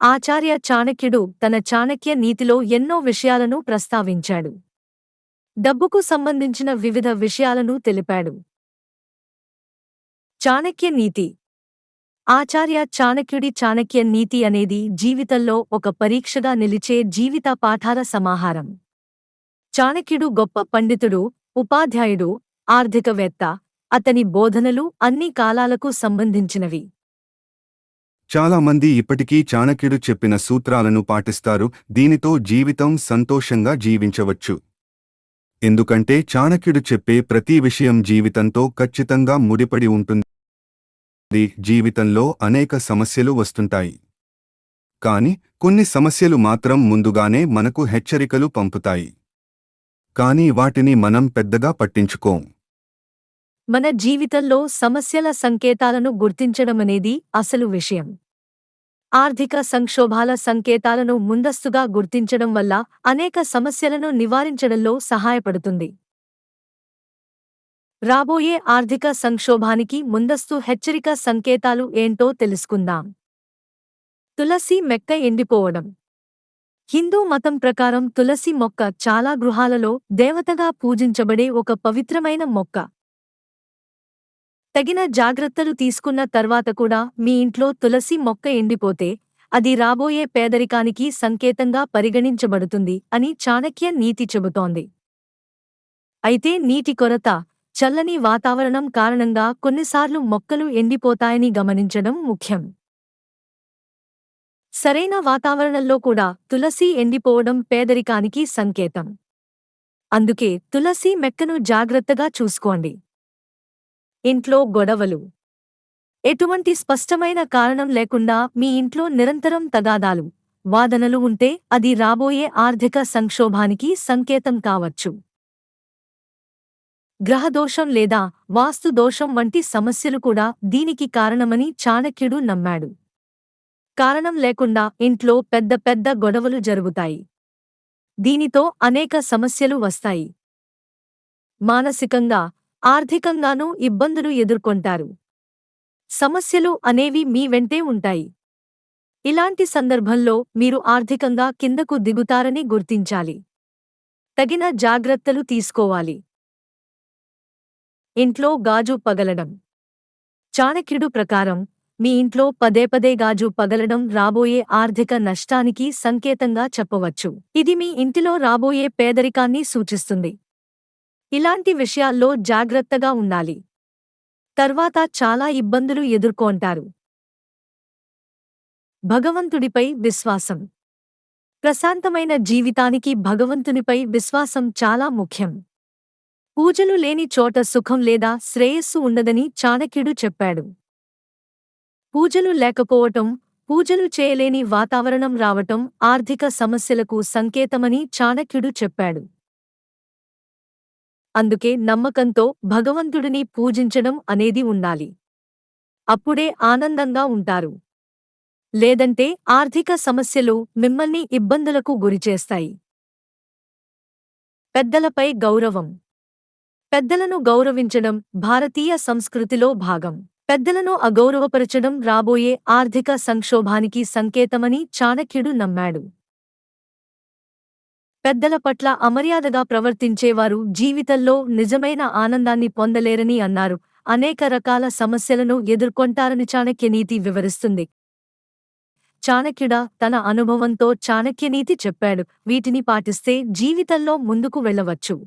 ఆచార్య చాణక్యుడు తన చాణక్య నీతిలో ఎన్నో విషయాలను ప్రస్తావించాడు. డబ్బుకు సంబంధించిన వివిధ విషయాలను తెలిపాడు. చాణక్య నీతి. ఆచార్య చాణక్యుడి చాణక్య నీతి అనేది జీవితంలో ఒక పరీక్షగా నిలిచే జీవిత పాఠాల సమాహారం. చాణక్యుడు గొప్ప పండితుడు, ఉపాధ్యాయుడు, ఆర్థికవేత్త. అతని బోధనలు అన్ని కాలాలకు సంబంధించినవి. చాలా మంది ఇప్పటికీ చాణక్యుడు చెప్పిన సూత్రాలను పాటిస్తారు. దీనితో జీవితం సంతోషంగా జీవించవచ్చు. ఎందుకంటే చాణక్యుడు చెప్పే ప్రతి విషయం జీవితంతో ఖచ్చితంగా ముడిపడి ఉంటుంది. జీవితంలో అనేక సమస్యలు వస్తుంటాయి. కాని కొన్ని సమస్యలు మాత్రం ముందుగానే మనకు హెచ్చరికలు పంపుతాయి. కానీ వాటిని మనం పెద్దగా పట్టించుకోం. మన జీవితంలో సమస్యల సంకేతాలను గుర్తించడమనేది అసలు విషయం. ఆర్థిక సంక్షోభాల సంకేతాలను ముందస్తుగా గుర్తించడం వల్ల అనేక సమస్యలను నివారించడంలో సహాయపడుతుంది. రాబోయే ఆర్థిక సంక్షోభానికి ముందస్తు హెచ్చరిక సంకేతాలు ఏంటో తెలుసుకుందాం. తులసి మొక్క ఎండిపోవడం. హిందూ మతం ప్రకారం తులసి మొక్క చాలా గృహాలలో దేవతగా పూజించబడే ఒక పవిత్రమైన మొక్క. తగిన జాగ్రత్తలు తీసుకున్న తర్వాత కూడా మీ ఇంట్లో తులసి మొక్క ఎండిపోతే అది రాబోయే పేదరికానికి సంకేతంగా పరిగణించబడుతుంది అని చాణక్య నీతి చెబుతోంది. అయితే నీటి కొరత, చల్లని వాతావరణం కారణంగా కొన్నిసార్లు మొక్కలు ఎండిపోతాయని గమనించడం ముఖ్యం. సరైన వాతావరణంలో కూడా తులసి ఎండిపోవడం పేదరికానికి సంకేతం. అందుకే తులసి మొక్కను జాగ్రత్తగా చూసుకోండి. ఇంట్లో గొడవలు. ఎటువంటి స్పష్టమైన కారణం లేకుండా మీ ఇంట్లో నిరంతరం తగాదాలు, వాదనలు ఉంటే అది రాబోయే ఆర్థిక సంక్షోభానికి సంకేతం కావచ్చు. గ్రహదోషం లేదా వాస్తు దోషం వంటి సమస్యలు కూడా దీనికి కారణమని చాణక్యుడు నమ్మాడు. కారణం లేకుండా ఇంట్లో పెద్ద పెద్ద గొడవలు జరుగుతాయి. దీనితో అనేక సమస్యలు వస్తాయి. మానసికంగా, ఆర్థికంగానూ ఇబ్బందులు ఎదుర్కొంటారు. సమస్యలు అనేవి మీ వెంటే ఉంటాయి. ఇలాంటి సందర్భంలో మీరు ఆర్థికంగా కిందకు దిగుతారని గుర్తించాలి. తగిన జాగ్రత్తలు తీసుకోవాలి. ఇంట్లో గాజు పగలడం. చాణక్యుడు ప్రకారం మీ ఇంట్లో పదే పదే గాజు పగలడం రాబోయే ఆర్థిక నష్టానికి సంకేతంగా చెప్పవచ్చు. ఇది మీ ఇంటిలో రాబోయే పేదరికాన్ని సూచిస్తుంది. ఇలాంటి విషయాల్లో జాగ్రత్తగా ఉండాలి. తర్వాత చాలా ఇబ్బందులు ఎదుర్కొంటారు. భగవంతుడిపై విశ్వాసం. ప్రశాంతమైన జీవితానికి భగవంతునిపై విశ్వాసం చాలా ముఖ్యం. పూజలు లేని చోట సుఖం లేదా శ్రేయస్సు ఉండదని చాణక్యుడు చెప్పాడు. పూజలు లేకపోవటం, పూజలు చేయలేని వాతావరణం రావటం ఆర్థిక సమస్యలకు సంకేతమని చాణక్యుడు చెప్పాడు. అందుకే నమ్మకంతో భగవంతుడిని పూజించడం అనేది ఉండాలి. అప్పుడే ఆనందంగా ఉంటారు. లేదంటే ఆర్థిక సమస్యలు మిమ్మల్ని ఇబ్బందులకు గురిచేస్తాయి. పెద్దలపై గౌరవం. పెద్దలను గౌరవించడం భారతీయ సంస్కృతిలో భాగం. పెద్దలను అగౌరవపరచడం రాబోయే ఆర్థిక సంక్షోభానికి సంకేతమని చాణక్యుడు నమ్మాడు. పెద్దల పట్ల అమర్యాదగా ప్రవర్తించేవారు జీవితంలో నిజమైన ఆనందాన్ని పొందలేరని అన్నారు. అనేక రకాల సమస్యలను ఎదుర్కొంటారని చాణక్యనీతి వివరిస్తుంది. చాణక్యుడు తన అనుభవంతో చాణక్యనీతి చెప్పాడు. వీటిని పాటిస్తే జీవితంలో ముందుకు వెళ్ళవచ్చు.